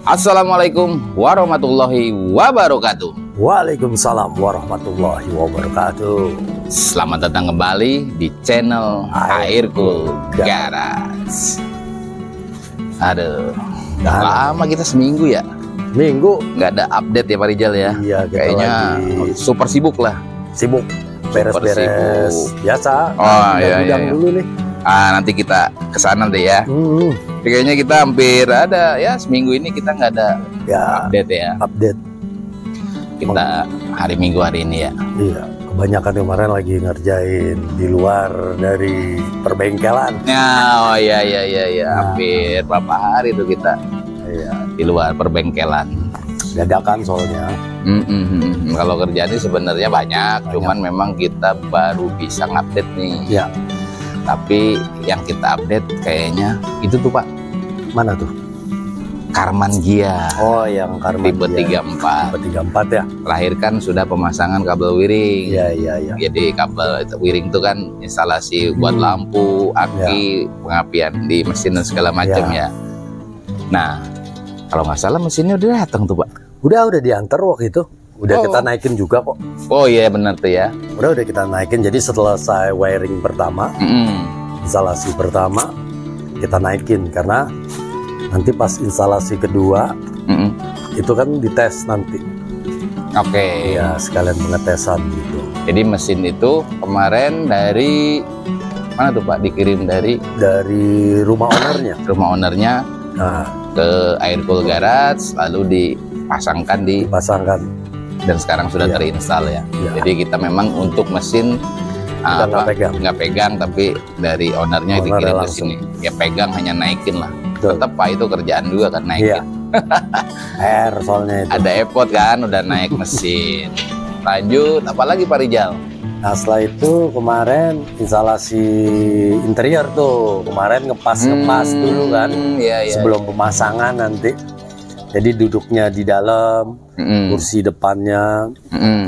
Assalamualaikum warahmatullahi wabarakatuh. Waalaikumsalam warahmatullahi wabarakatuh. Selamat datang kembali di channel Aircool Garage. Aduh, lama kita seminggu ya. Minggu Nggak ada update ya Pak Rijal ya. Iya, kayaknya super sibuk lah. Sibuk beres-beres biasa. Oh iya, iya. Dulu nih. Nanti kita kesana deh ya. Kayaknya kita hampir ada ya, seminggu ini kita nggak ada update ya. Update kita hari Minggu hari ini ya. Iya, kebanyakan kemarin lagi ngerjain di luar dari perbengkelan. Oh iya. Hampir berapa hari tuh kita di luar perbengkelan. Dadakan soalnya. Kalau kerjaannya sebenarnya banyak, cuman memang kita baru bisa ngupdate nih. Ya. Tapi yang kita update kayaknya itu tuh Pak. Mana tuh? Karman Gia. Oh, yang Karman tipe Gia. 34. Tipe 34 ya. Terakhir kan sudah pemasangan kabel wiring. Iya. Jadi kabel wiring itu kan instalasi buat lampu, aki, pengapian di mesin dan segala macam ya. Nah, kalau nggak salah mesinnya udah datang tuh Pak. Udah diantar waktu itu. Udah kita naikin juga kok. Oh iya benar tuh ya. Udah kita naikin. Jadi selesai wiring pertama, instalasi pertama kita naikin karena nanti pas instalasi kedua itu kan dites nanti. Oke. Ya sekalian pengetesan gitu. Jadi mesin itu kemarin dari mana tuh Pak? Dikirim dari rumah ownernya. Rumah ownernya ke Aircool Garage, lalu dipasangkan dan sekarang sudah terinstall ya. Jadi kita memang untuk mesin nggak pegang, tapi dari ownernya dikirim ke sini. Ya pegang hanya naikin lah. Tetap Pak itu kerjaan juga kan naikin. Air soalnya itu. Ada epot kan, udah naik mesin. Lanjut, apalagi Pak Rijal? Nah setelah itu kemarin instalasi interior tuh. Kemarin ngepas dulu kan. Sebelum pemasangan nanti. Jadi duduknya di dalam, kursi depannya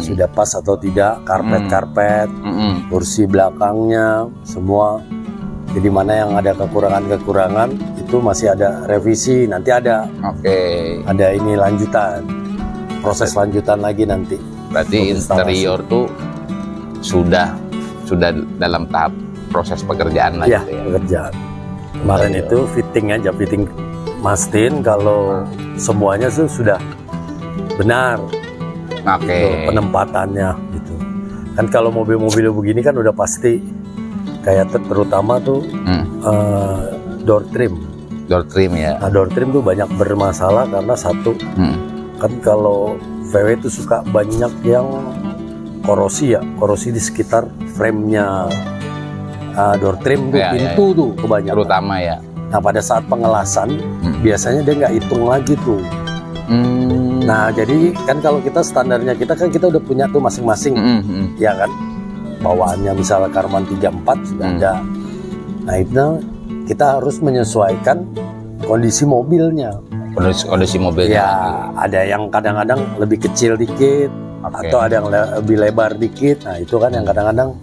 sudah pas atau tidak, karpet, kursi belakangnya, semua. Jadi mana yang ada kekurangan itu masih ada revisi, nanti ada. Ada ini lanjutan, proses lanjutan lagi nanti. Berarti interior tuh sudah dalam tahap proses pekerjaan lagi. Ya, pekerjaan. Kemarin itu fitting mastiin kalau semuanya tuh sudah benar. Penempatannya gitu. Kan kalau mobil-mobil begini kan udah pasti kayak terutama tuh door trim. Door trim ya. Nah, door trim tuh banyak bermasalah karena satu kan kalau VW itu suka banyak yang korosi di sekitar frame-nya door trim tuh, pintu tuh kebanyakan. Terutama ya. Nah pada saat pengelasan biasanya dia nggak hitung lagi tuh. Nah jadi kan kalau kita standarnya kita udah punya tuh masing-masing, ya kan, bawaannya misalnya Karman 34 sudah ada. Nah itu kita harus menyesuaikan kondisi mobilnya. Kondisi mobilnya. Ya ada yang kadang-kadang lebih kecil dikit, atau ada yang lebih lebar dikit. Nah itu kan yang kadang-kadang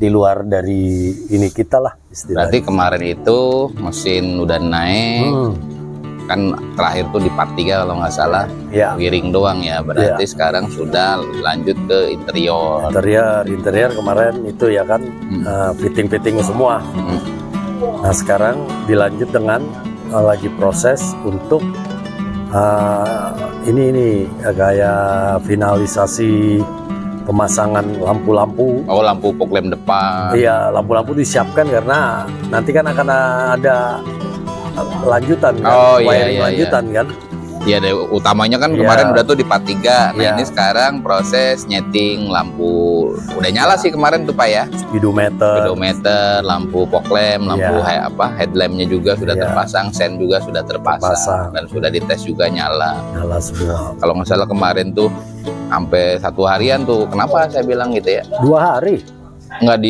di luar dari ini kita lah istilahnya. Berarti kemarin itu mesin udah naik, kan terakhir tuh di part 3 kalau nggak salah, wiring doang ya. Berarti sekarang sudah lanjut ke interior. Interior kemarin itu ya kan fitting semua. Nah sekarang dilanjut dengan lagi proses untuk ini kayak finalisasi pemasangan lampu-lampu. Lampu fog lamp depan. Iya, lampu-lampu disiapkan karena nanti kan akan ada lanjutan kan, wiring lanjutan kan. Iya, utamanya kan kemarin udah tuh di part 3. Nah ini sekarang proses nyeting lampu. Udah nyala sih kemarin tuh Pak ya. Speedometer, lampu fog lamp, lampu headlampnya juga sudah terpasang, sen juga sudah terpasang, dan sudah dites juga nyala semua. Kalau nggak salah kemarin tuh sampai 1 harian tuh. Kenapa saya bilang gitu ya? 2 hari. Nggak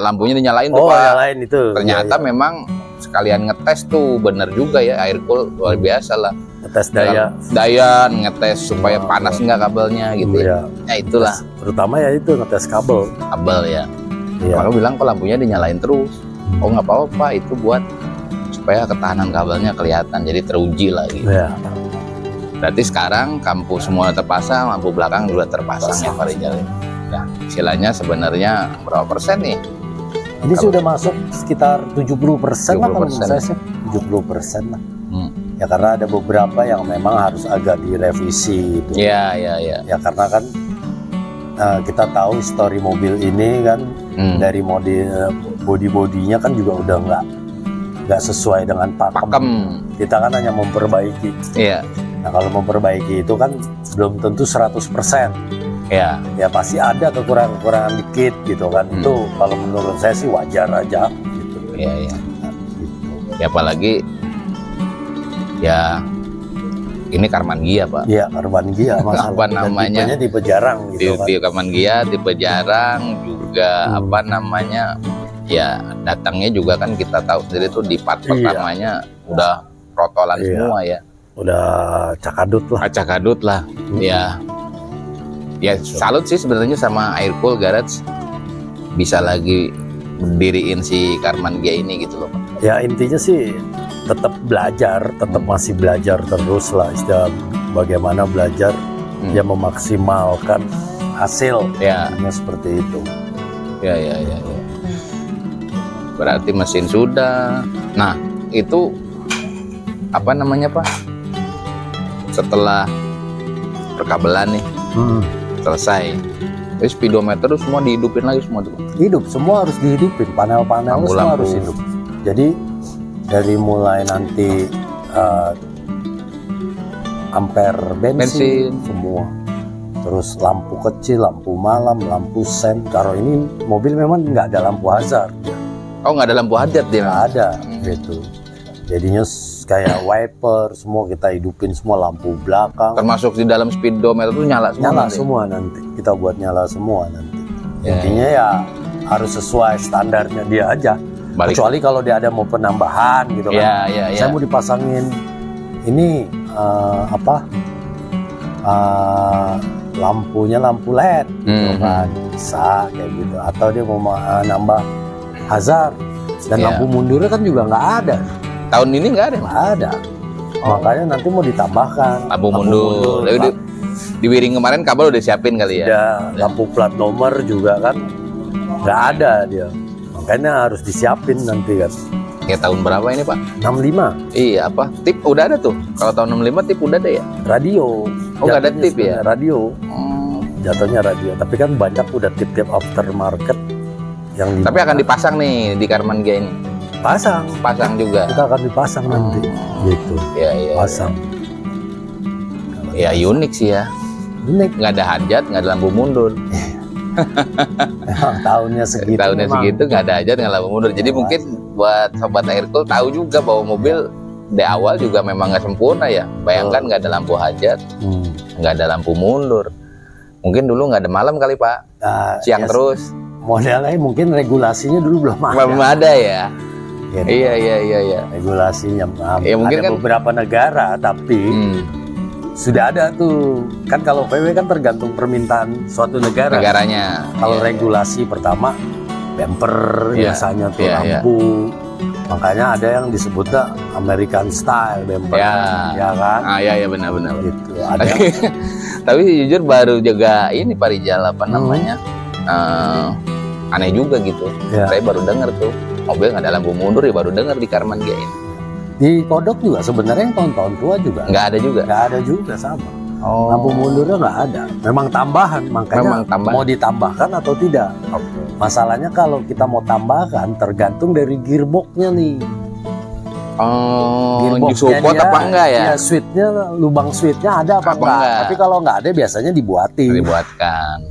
lampunya dinyalain tuh Pak. Nyalain itu. Ternyata memang sekalian ngetes tuh, bener juga ya, Aircool luar biasa lah. Ngetes daya, ngetes supaya panas nggak kabelnya gitu ya. Ya itulah. Terutama ya itu ngetes kabel ya. Maka bilang kok lampunya dinyalain terus. Oh nggak apa-apa, itu buat supaya ketahanan kabelnya kelihatan, jadi teruji lagi. Berarti sekarang lampu semua terpasang, lampu belakang juga terpasang ya Pak Rijal. Nah, istilahnya sebenarnya berapa persen nih? Ini sudah masuk sekitar 70% lah kalau menurut saya sih. 70% lah. Ya karena ada beberapa yang memang harus agak direvisi itu. Iya. Ya karena kan kita tahu histori mobil ini kan dari body-bodinya kan juga udah nggak sesuai dengan pakem. Kita kan hanya memperbaiki. Iya. Nah kalau memperbaiki itu kan belum tentu 100%. Ya pasti ada kekurangan dikit gitu kan. Itu kalau menurut saya sih wajar aja gitu. Iya. Ya apalagi ya ini Karman Gia Pak. Iya Karman Gia masalah. Apa namanya? Tipe jarang gitu kan. Tipe Karman Gia, tipe jarang juga apa namanya? Ya datangnya juga kan kita tahu sendiri tuh di part pertamanya udah protolan semua ya. Udah cakadut lah. Ya salut sih sebenarnya sama Aircool Garage bisa lagi berdiriin si Karman Gia ini gitu loh Pak. Ya intinya sih tetap belajar, masih belajar terus lah, istilah bagaimana belajar ya memaksimalkan hasil seperti itu. Ya. Berarti mesin sudah. Nah itu apa namanya Pak? Setelah perkabelan nih selesai, speedometer semua dihidupin lagi semua tuh. Hidup semua harus dihidupin, panel-panel semua harus hidup. Jadi dari mulai nanti ampere bensin semua, terus lampu kecil, lampu malam, lampu sen. Kalau ini mobil memang nggak ada lampu hazard. Oh nggak ada lampu hazard dia? Nggak ada gitu. Jadinya kayak wiper semua kita hidupin semua, lampu belakang. Termasuk di dalam speedometer itu nyala semua. Nyala semua nanti. Kita buat nyala semua nanti. Intinya ya harus sesuai standarnya dia aja. Kecuali kalau dia ada mau penambahan gitu kan. Saya mau dipasangin ini lampunya lampu LED gitu kan. Bisa kayak gitu. Atau dia mau nambah hazard. Dan lampu mundurnya kan juga nggak ada. Tahun ini nggak ada? Nggak ada. Makanya nanti mau ditambahkan lampu mundur. Di Wiring kemarin kabel udah siapin kali ya? Udah. Lampu plat nomor juga kan nggak ada dia. Makanya harus disiapin nanti kan. Kayak tahun berapa ini Pak? 65. Iya apa? Tip udah ada tuh. Kalau tahun 65 tip udah ada ya? Radio. Oh nggak ada tip ya? Radio. Jatuhnya radio. Tapi kan banyak udah tip-tip aftermarket yang. Tapi akan dipasang nih di Karman Gia ini. Pasang juga. Kita akan dipasang nanti gitu. Pasang. Ya unik sih ya. Unik. Nggak ada hajat, nggak ada lampu mundur. Tahunnya segitu nggak ada hajat, nggak lampu mundur. Jadi mungkin buat sobat Aircool tahu juga bahwa mobil di awal juga memang nggak sempurna ya. Bayangkan nggak ada lampu hajat, nggak ada lampu mundur. Mungkin dulu nggak ada malam kali Pak. Siang terus. Modelnya mungkin regulasinya dulu belum ada. Belum ada ya. Gitu. Iya. Regulasinya ya, mungkin ada kan beberapa negara tapi sudah ada tuh. Kan kalau VW kan tergantung permintaan suatu negaranya. Kalau regulasi pertama bumper biasanya tuh lampu. Makanya ada yang disebutnya American style bumper. Ya kan? Iya benar. Gitu. Ada. Tapi jujur baru juga ini Pak Rijal apa namanya? Aneh juga gitu. Saya baru dengar tuh mobil nggak ada lampu mundur ya, baru dengar di Karman Gia ini. Di Kodok juga sebenarnya yang tahun-tahun tua juga nggak ada juga sama. Lampu mundurnya nggak ada, memang tambahan, makanya mau ditambahkan atau tidak. Masalahnya kalau kita mau tambahkan tergantung dari gearboxnya nih. Support apa enggak ya? Ya switchnya, lubang switchnya ada apa enggak? Tapi kalau nggak ada biasanya dibuatkan.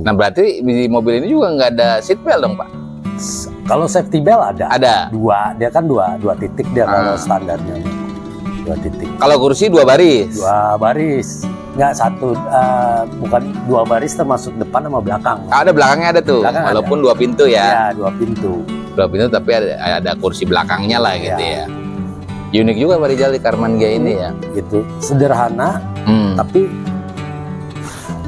Nah berarti di mobil ini juga nggak ada seat belt dong Pak? Kalau safety belt ada. Dua, dia kan dua titik dia kalau standarnya. 2 titik. Kalau kursi 2 baris? 2 baris. Nggak satu, bukan 2 baris termasuk depan sama belakang. Ada belakangnya ada tuh, walaupun ada. 2 pintu ya. Iya 2 pintu. 2 pintu tapi ada kursi belakangnya lah gitu ya. Unik juga Pak Rijal di Karman Gia ini ya. Gitu, sederhana tapi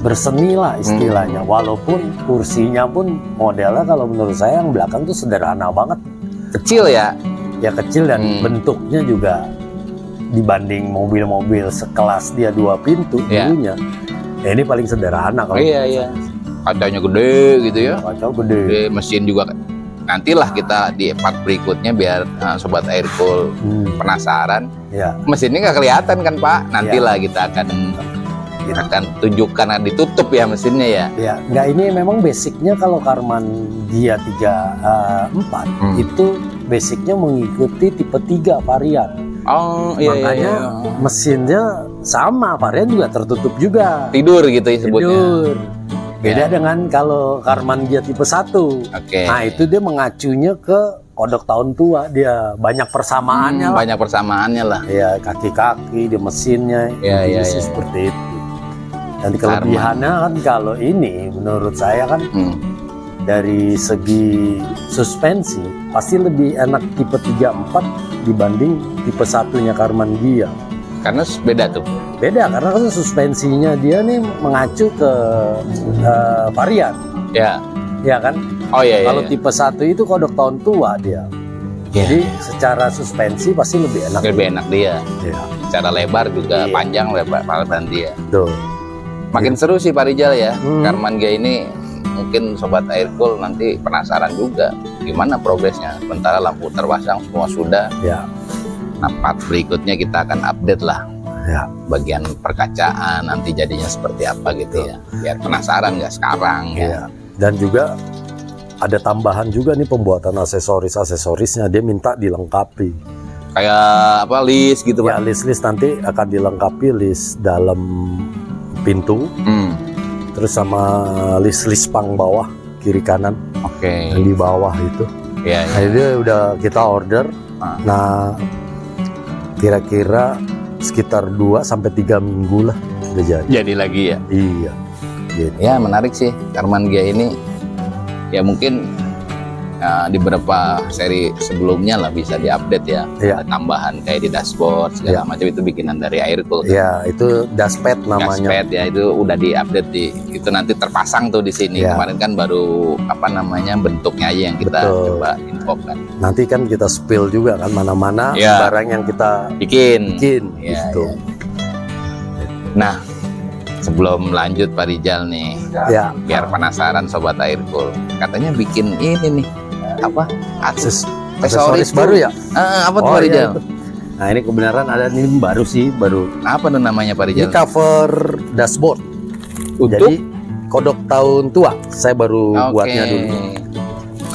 berseni lah istilahnya. Walaupun kursinya pun modelnya kalau menurut saya yang belakang tuh sederhana banget. Kecil ya? Ya kecil dan bentuknya juga dibanding mobil-mobil sekelas dia 2 pintu dulunya. Ya ini paling sederhana kalau. Iya. Kacanya gede gitu ya. Kaca gede. Mesin juga. Nantilah kita di part berikutnya biar Sobat Aircool penasaran. Mesinnya nggak kelihatan kan Pak? Nantilah kita akan tunjukkan ditutup ya mesinnya ya. Ya, nggak, ini memang basicnya kalau Karman Gia 34 itu basicnya mengikuti tipe 3 varian. Oh iya. Makanya mesinnya sama, varian juga tertutup juga. Tidur gitu ya sebutnya. Tidur. Beda dengan kalau Karman Gia tipe 1. Nah itu dia mengacunya ke kodok tahun tua, dia banyak persamaannya lah. Banyak persamaannya lah. Ya, kaki-kaki di mesinnya, seperti itu. Dan kelebihannya kan kalau ini menurut saya kan dari segi suspensi pasti lebih enak tipe 34 dibanding tipe 1-nya Karman Gia. Karena beda tuh. Beda karena kan suspensinya dia nih mengacu ke varian. Ya kan? Oh iya. Kalau tipe 1 itu kodok tahun tua dia. Jadi secara suspensi pasti lebih enak. Lebih enak dia. Secara lebar juga panjang lebar dia. Tuh. Makin seru sih Pak Rijal ya. Karman Gia ini mungkin Sobat Aircool nanti penasaran juga gimana progresnya. Sementara lampu terpasang semua sudah. Nah, part berikutnya kita akan update lah bagian perkacaan nanti jadinya seperti apa gitu ya, biar penasaran nggak sekarang ya. Dan juga ada tambahan juga nih pembuatan aksesorisnya, dia minta dilengkapi kayak apa, list gitu Pak? List nanti akan dilengkapi list dalam pintu, terus sama list pang bawah kiri kanan, yang di bawah itu. Nah, itu udah kita order. Nah, kira-kira sekitar 2-3 minggu lah udah jadi. Jadi lagi ya? Iya. Gitu. Ya menarik sih Karman Gia ini. Ya mungkin di beberapa seri sebelumnya lah bisa diupdate ya. Ada tambahan kayak di dashboard segala macam, itu bikinan dari Aircool. Iya, itu dashpad namanya. Dashpad ya, itu udah diupdate itu nanti terpasang tuh di sini. Kemarin kan baru apa namanya bentuknya aja yang kita coba infokan. Nanti kan kita spill juga kan mana-mana barang yang kita bikin gitu. Nah, sebelum lanjut Pak Rijal nih, biar penasaran Sobat Aircool, katanya bikin ini nih apa, aksesoris baru ya? Apa tuh Pak Rijal? Nah ini kebenaran ada ini baru sih, apa tuh namanya Pak Rijal? Ini cover dashboard. Jadi kodok tahun tua saya baru buatnya dulu.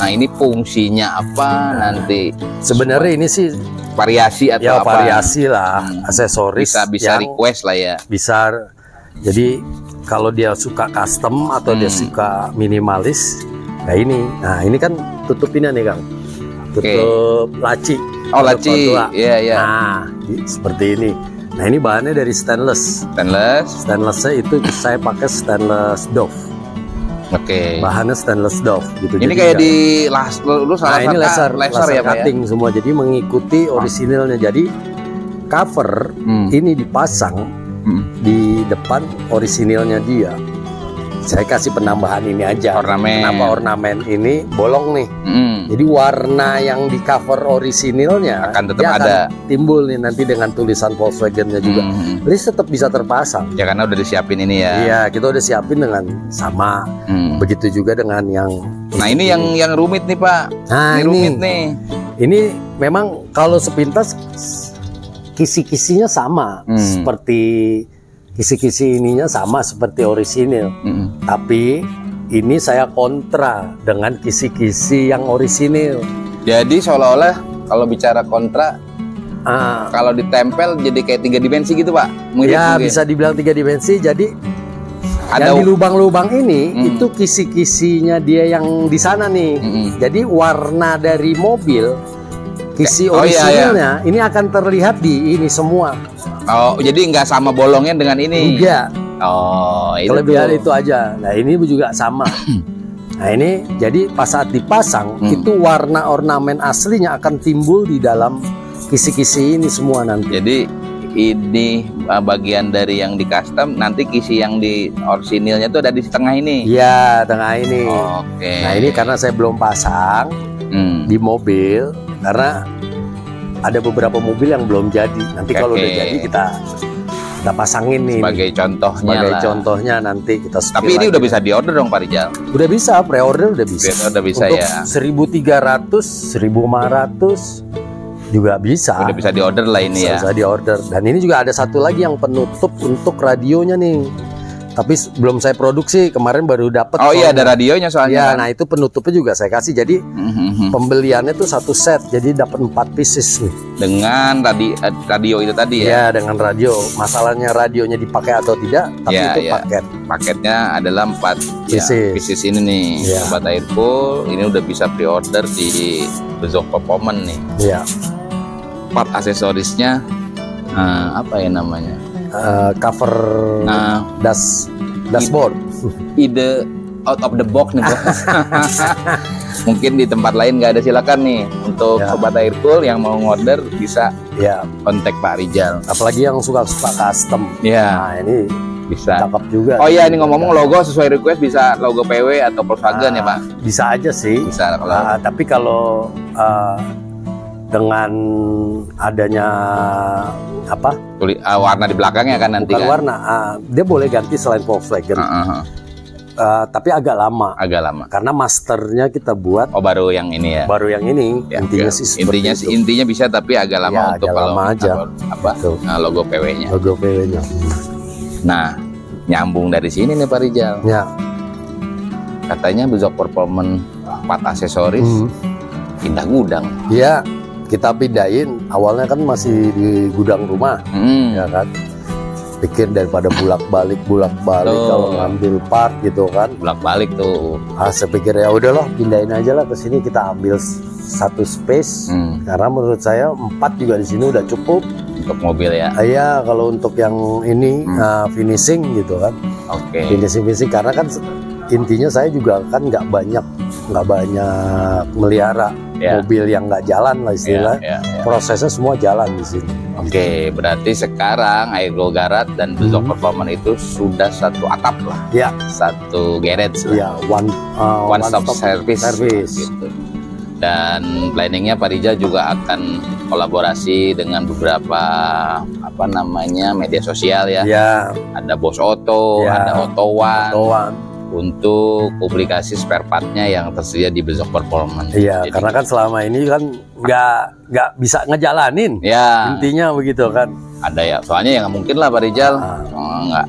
Nah ini fungsinya apa nanti? Sebenarnya ini sih variasi atau apa? Variasi lah, aksesoris. Bisa request lah ya. Bisa. Jadi kalau dia suka custom atau dia suka minimalis, ya ini. Nah ini kan tutupinnya nih Kang, tutup laci. Oh laci, iya. Nah seperti ini. Nah ini bahannya dari stainless. Stainlessnya itu saya pakai stainless Dove. Bahannya stainless Dove gitu. Ini jadi kayak di ini laser ya, cutting semua. Jadi mengikuti orisinilnya. Jadi cover ini dipasang di depan orisinilnya dia. Saya kasih penambahan ini aja. Kenapa ornamen ini bolong nih? Jadi warna yang di cover orisinilnya akan tetap ada, timbul nih nanti dengan tulisan Volkswagen-nya juga. List tetap bisa terpasang. Ya karena udah disiapin ini ya. Iya, kita udah siapin dengan sama. Begitu juga dengan yang. Nah ini yang rumit nih Pak. Nah ini rumit nih. Ini memang kalau sepintas kisi-kisinya sama, seperti kisi-kisi ininya sama seperti orisinil. Tapi ini saya kontra dengan kisi-kisi yang orisinil. Jadi seolah-olah kalau bicara kontra, kalau ditempel jadi kayak 3 dimensi gitu Pak? Ya bisa dibilang 3 dimensi. Jadi ada yang di lubang-lubang ini itu kisi-kisinya dia yang di sana nih. Jadi warna dari mobil, kisi orisinilnya ini akan terlihat di ini semua. Oh, jadi nggak sama bolongnya dengan ini? Enggak. Oh, itu kelebihan itu aja. Nah ini juga sama. Nah ini jadi pas saat dipasang itu warna ornamen aslinya akan timbul di dalam kisi-kisi ini semua nanti. Jadi ini bagian dari yang di custom, nanti kisi yang di orisinilnya itu ada di tengah ini. Iya, tengah ini. Oke. Nah ini karena saya belum pasang di mobil karena ada beberapa mobil yang belum jadi. Nanti kalau udah jadi kita pasangin nih. Sebagai contohnya. Sebagai contohnya nanti kita. Tapi ini udah bisa diorder dong Pak Rijal? Udah bisa, pre-order udah bisa. Udah bisa untuk ya. 1.300, 1.500 juga bisa. Udah bisa diorder lah ini ya. Bisa diorder. Dan ini juga ada satu lagi yang penutup untuk radionya nih. Tapi belum saya produksi, kemarin baru dapat. Oh iya, ada radionya soalnya. Ya, nah itu penutupnya juga saya kasih. Jadi pembeliannya tuh satu set, jadi dapat 4 pieces nih. Dengan radio itu tadi ya? Ya, dengan radio. Masalahnya radionya dipakai atau tidak, tapi ya, itu ya. paket. Paketnya adalah 4 pieces ini nih. Ya. Sobat Aircool, ini udah bisa pre-order di Bezoq Performance nih. Iya. Part aksesorisnya apa ya namanya? Cover dashboard. Ide out of the box nih bos. Mungkin di tempat lain nggak ada, silakan nih untuk Sobat Aircool yang mau ngorder bisa kontak Pak Rijal. Apalagi yang suka custom. Nah ini bisa cakep juga. Oh iya, ini ngomong logo sesuai request bisa logo PW atau Volkswagen ya Pak? Bisa aja sih. Bisa kalau. Tapi kalau dengan adanya warna di belakangnya kan nanti. Bukan warna, dia boleh ganti selain Volkswagen. Tapi agak lama. Karena masternya kita buat. Oh, baru yang ini ya. Baru yang ini. Ya, intinya sih seperti itu. Intinya bisa, tapi agak lama untuk kalau lama aja. Logo PW-nya. Logo PW-nya. Nah, nyambung dari sini nih Pak Rijal. Ya. Katanya Bezoq Performance part aksesoris pindah gudang. Iya. Kita pindahin, awalnya kan masih di gudang rumah, ya kan. Pikir daripada bolak-balik kalau ngambil part gitu kan. Bolak-balik tuh. Saya pikir ya udahlah, pindahin aja lah ke sini, kita ambil satu space. Karena menurut saya 4 juga di sini udah cukup untuk mobil ya. Iya, kalau untuk yang ini finishing gitu kan. Oke. Finishing karena kan intinya saya juga kan nggak banyak melihara mobil yang nggak jalan lah istilah. Prosesnya semua jalan di sini. Oke, berarti sekarang Aircool Garage dan Bezoq Performance itu sudah satu atap lah. Ya. Satu garage lah. Ya, one stop service. Gitu. Dan planningnya Pak Rijal juga akan kolaborasi dengan beberapa media sosial ya. Ada Bos Auto, ada Otowan. Untuk publikasi spare partnya yang tersedia di Bezoq Performance. Iya, karena kan selama ini kan nggak bisa ngejalanin. Ya. Intinya begitu kan. Ada ya, soalnya ya nggak mungkin lah Pak Rijal nggak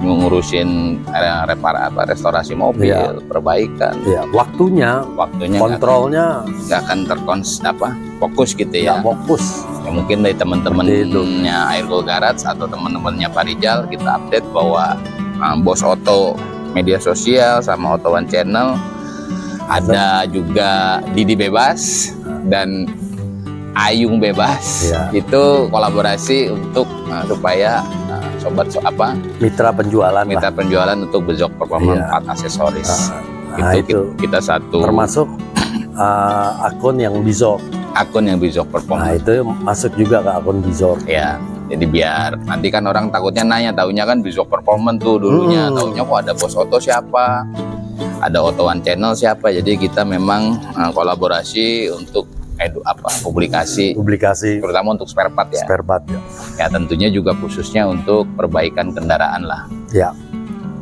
ngurusin restorasi mobil, perbaikan. Iya, waktunya kontrolnya nggak akan fokus gitu ya. Fokus. Ya, mungkin dari teman-temannya Aircool Garage atau teman-temannya Pak Rijal kita update bahwa Bos Auto media sosial sama Otowan channel, ada juga Didi Bebas dan Ayung Bebas. Itu kolaborasi untuk supaya mitra penjualan untuk Bezoq Performance part aksesoris. Itu kita satu termasuk akun yang Bezoq Performance. Nah, itu masuk juga ke akun Bezoq. Ya. Jadi biar nanti kan orang takutnya nanya, taunya kan Bezoq Performance tuh dulunya, taunya kok ada Bos Auto siapa, ada Otowan channel siapa. Jadi kita memang kolaborasi untuk publikasi terutama untuk spare part ya. Ya tentunya juga khususnya untuk perbaikan kendaraan lah. Ya.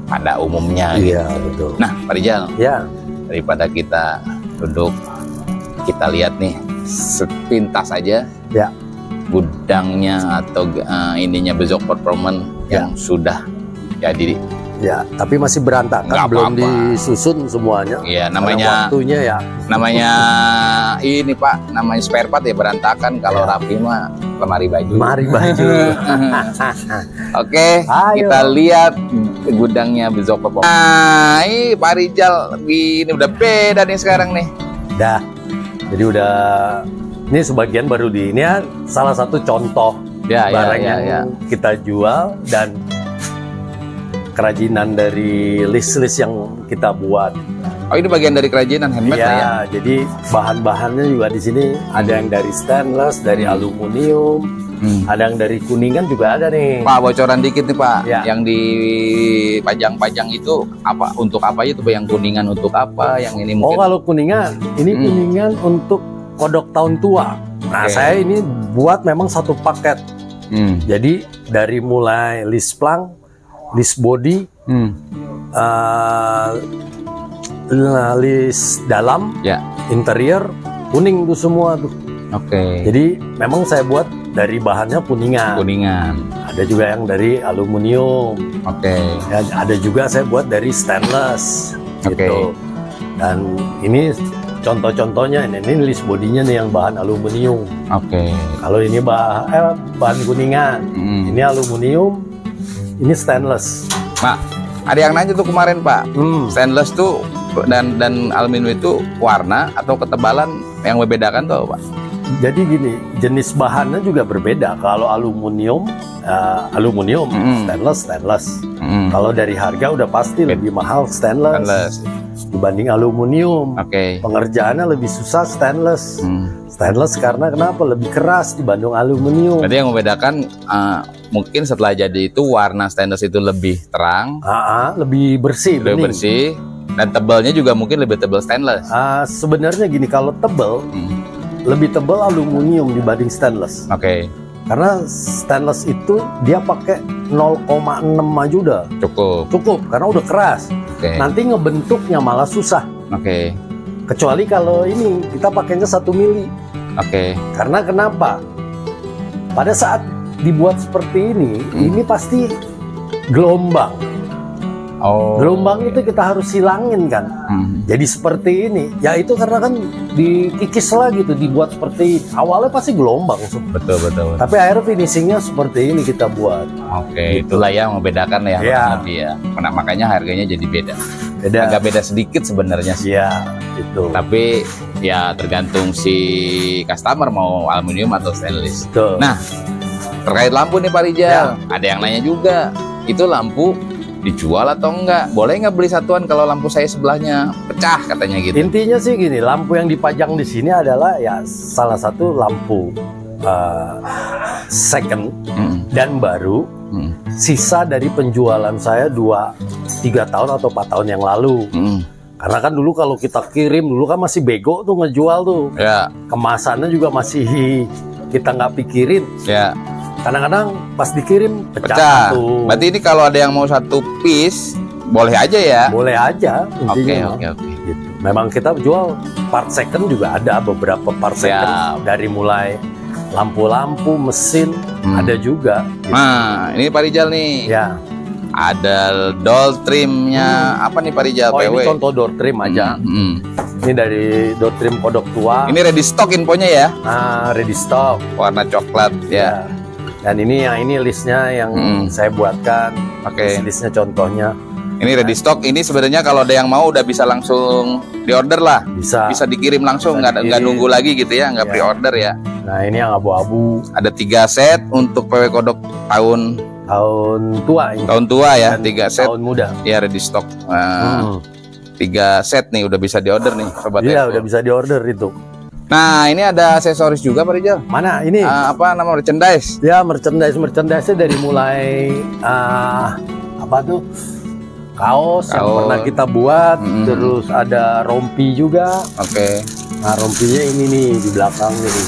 Pada umumnya. Iya, gitu. Betul. Nah, Pak Rijal. Ya. Daripada kita duduk, kita lihat nih sepintas aja. Ya. Gudangnya atau ininya Bezoq Performance yang sudah jadi. Ya, tapi masih berantakan, belum disusun semuanya. Iya, namanya waktunya ya. Namanya ini Pak, namanya spare part ya berantakan. Kalau rapi mah lemari baju. Oke, kita lihat gudangnya Bezoq Performance. Nah, ini Pak Rijal ini udah beda nih sekarang nih. Dah. Jadi udah ini sebagian baru ini ya, salah satu contoh barang yang kita jual dan kerajinan dari list-list yang kita buat. Oh, ini bagian dari kerajinan handmade ya? Jadi bahan-bahannya juga di sini ada yang dari stainless, dari aluminium, ada yang dari Kuningan juga ada nih. Pak, bocoran dikit nih Pak, yang dipajang-pajang itu apa? Untuk apa itu Pak? Yang Kuningan untuk apa? Yang ini mungkin? Oh, kalau Kuningan, ini Kuningan untuk kodok tahun tua. Nah, saya ini buat memang satu paket. Jadi dari mulai list plank, list body, list dalam, interior, kuning tuh semua tuh. Jadi memang saya buat dari bahannya kuningan. Ada juga yang dari aluminium. Dan ada juga saya buat dari stainless. Gitu. Dan ini contoh-contohnya, ini list bodinya nih yang bahan aluminium. Kalau ini bahan kuningan, ini aluminium, ini stainless. Pak, ada yang nanya tuh kemarin Pak, stainless tuh dan aluminium itu warna atau ketebalan yang membedakan tuh Pak? Jadi gini, jenis bahannya juga berbeda. Kalau aluminium, stainless. Kalau dari harga udah pasti lebih mahal stainless. Dibanding aluminium, pengerjaannya lebih susah stainless. Stainless karena kenapa? Lebih keras dibanding aluminium. Jadi yang membedakan mungkin setelah jadi itu warna stainless itu lebih terang, lebih bersih, dan tebalnya juga mungkin lebih tebal stainless. Sebenarnya gini, kalau tebal lebih tebal aluminium dibanding stainless. Karena stainless itu dia pakai 0,6 aja udah cukup karena udah keras. Nanti ngebentuknya malah susah. Kecuali kalau ini kita pakainya 1 mili. Karena kenapa? Pada saat dibuat seperti ini pasti gelombang. Gelombang itu kita harus hilangin kan. Jadi seperti ini. Ya itu karena kan dikikis lagi tuh, dibuat seperti awalnya pasti gelombang. Betul. Tapi akhirnya finishingnya seperti ini kita buat. Gitu. Itulah yang membedakan ya. Lebih ya. Makanya harganya jadi beda. Agak beda sedikit sebenarnya sih. Itu. Tapi ya tergantung si customer mau aluminium atau stainless. Nah, terkait lampu nih Pak Rijal, ada yang nanya juga, itu lampu dijual atau enggak? Boleh nggak beli satuan kalau lampu saya sebelahnya pecah katanya gitu? Intinya sih gini, lampu yang dipajang di sini adalah ya salah satu lampu second dan baru, sisa dari penjualan saya 2-3 tahun atau 4 tahun yang lalu. Karena kan dulu kalau kita kirim dulu kan masih bego tuh ngejual tuh. Kemasannya juga masih kita nggak pikirin. Kadang-kadang pas dikirim pecah tuh. Berarti ini kalau ada yang mau satu piece boleh aja ya? Boleh aja. Oke. Gitu. Memang kita jual part second juga ada beberapa part second dari mulai lampu-lampu, mesin ada juga. Gitu. Nah, ini Pak Rijal nih. Ada door trimnya apa nih Pak Rijal? Ini contoh door trim aja. Ini dari door trim kodok tua. Ini ready stock infonya ya? Ready stock. Warna coklat ya. Dan ini listnya yang saya buatkan. Listnya contohnya. Ini ready stock. Ini sebenarnya kalau ada yang mau udah bisa langsung diorder lah. Bisa dikirim langsung, nggak nunggu lagi gitu ya, nggak pre-order ya. Nah ini yang abu-abu. Ada 3 set untuk PW kodok tahun tua ini. Tahun tua ya, 3 set. Tahun muda. Ya ready stock. 3 set nih udah bisa diorder nih sobat. Udah bisa diorder itu. Nah ini ada aksesoris juga Pak Rijal. Mana ini? Apa nama merchandise? Ya merchandise-nya dari mulai apa tuh? Kaos yang pernah kita buat, terus ada rompi juga. Nah rompinya ini nih di belakang nih.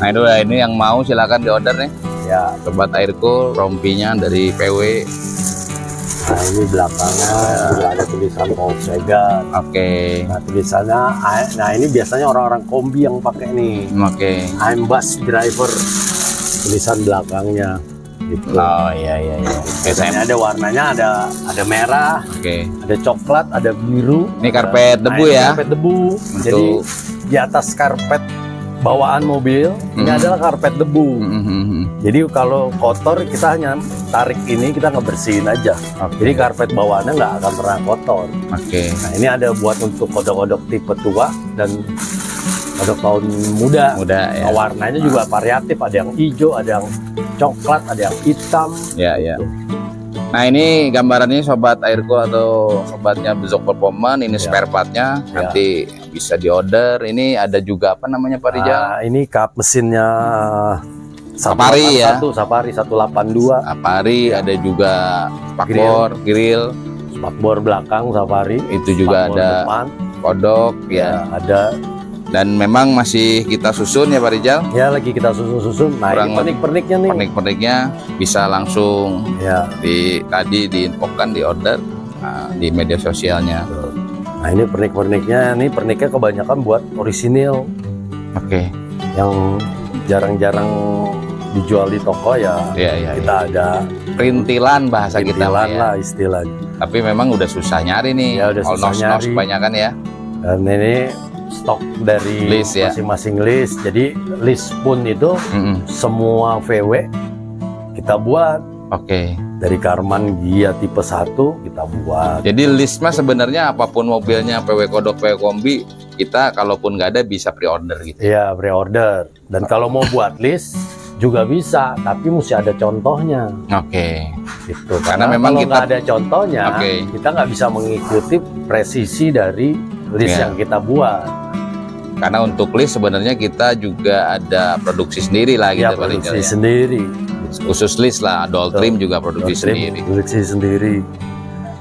Nah ini yang mau silakan diorder nih. Sobat Aircool, rompinya dari PW. Nah ini belakangnya juga ada tulisan Volkswagen. Nah tulisannya, nah ini biasanya orang-orang kombi yang pakai nih. I'm bus driver. Tulisan belakangnya. Gitu. Iya. Biasanya ada warnanya, ada merah, ada coklat, ada biru. Ini karpet debu ya? Karpet debu. Jadi di atas karpet bawaan mobil ini adalah karpet debu. Jadi kalau kotor kita hanya tarik ini, kita ngebersihin aja. Jadi karpet bawaannya nggak akan pernah kotor. Nah ini ada buat untuk kodok-kodok tipe tua dan kodok tahun muda. Nah, warnanya juga variatif, ada yang hijau, ada yang coklat, ada yang hitam. Nah ini gambarannya sobat Aircool atau sobatnya Bezok Performance. Ini spare partnya nanti bisa diorder. Ini ada juga apa namanya Pak Rijal? Ini kap mesinnya Safari ya, Safari 182. Safari ada juga spakbor, grill, spakbor belakang Safari. Itu juga ada kodok ya ada. Dan memang masih kita susun ya Pak Rijal? Ya, lagi kita susun. Nah, ini pernik-perniknya nih. Pernik-perniknya bisa langsung ya tadi diinfokan, di order di media sosialnya. Nah, ini perniknya kebanyakan buat orisinil. Oke. Yang jarang-jarang dijual di toko ya. Kita ada perintilan bahasa kita lah istilahnya. Tapi memang udah susah nyari nih. Ya, udah susah nyari. Kebanyakan ya. Dan ini stok dari masing-masing list. Jadi list pun itu semua VW kita buat. Oke. Dari Karman Gia tipe 1 kita buat. Jadi list mah sebenarnya apapun mobilnya, PW kodok, PW kombi, kita kalaupun nggak ada bisa pre-order gitu. Iya, pre-order. Dan kalau mau buat list juga bisa, tapi mesti ada contohnya. Oke. Gitu. Karena memang kalau nggak ada contohnya, kita nggak bisa mengikuti presisi dari list yang kita buat. Karena untuk list sebenarnya kita juga ada produksi sendiri lah gitu. Ya, produksi sendiri. Khusus list lah, Doll Trim juga produksi sendiri. Produksi sendiri.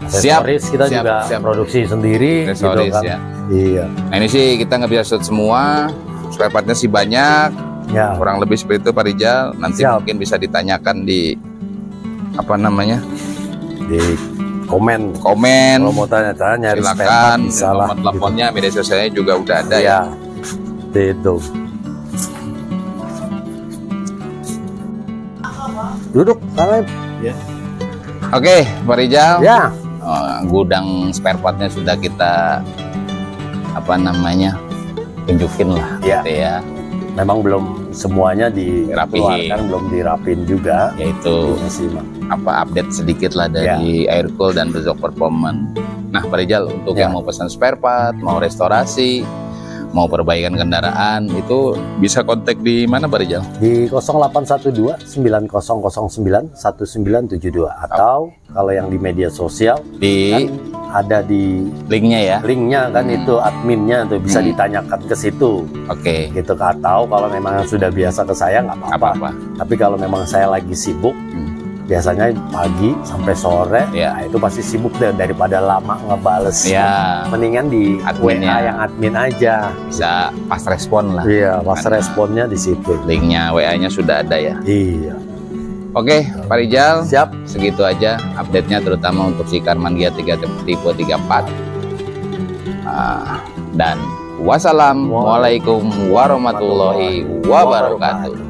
Aksesoris kita juga produksi sendiri. Aksesoris gitu kan. Ya. Iya. Nah ini sih kita nggak bisa shoot semua, spare partnya sih banyak. Ya. Kurang lebih seperti itu Pak Rijal. Nanti mungkin bisa ditanyakan di apa namanya? Di komen. Kalau mau tanya-tanya silakan. Nomor teleponnya, media sosialnya juga udah ada ya. Itu. Duduk, Salib. Ya. Oke, Pak Rijal. Ya. Gudang spare partnya sudah kita tunjukin lah, gitu ya. Memang belum semuanya dirapihin, belum dirapin juga. Yaitu update sedikit lah dari Aircool dan Bezok Performance. Nah, Pak Rijal, untuk yang mau pesan spare part, mau restorasi, mau perbaikan kendaraan, itu bisa kontak di mana Pak Rijal? Di 0812 9009 1972 atau kalau yang di media sosial kan ada di linknya kan itu adminnya tuh bisa ditanyakan ke situ. Oke. Gitu, atau kalau memang sudah biasa ke saya nggak apa-apa. Tapi kalau memang saya lagi sibuk, biasanya pagi sampai sore, nah itu pasti sibuk deh, daripada lama ngebales. Mendingan di WA yang admin aja. Bisa pas respon lah. Iya, pas responnya di situ. Linknya, WA-nya sudah ada ya. Iya. Oke, Pak Rijal. Siap. Segitu aja update-nya, terutama untuk si Karman Gia tipe 34. Dan wassalamualaikum warahmatullahi wabarakatuh.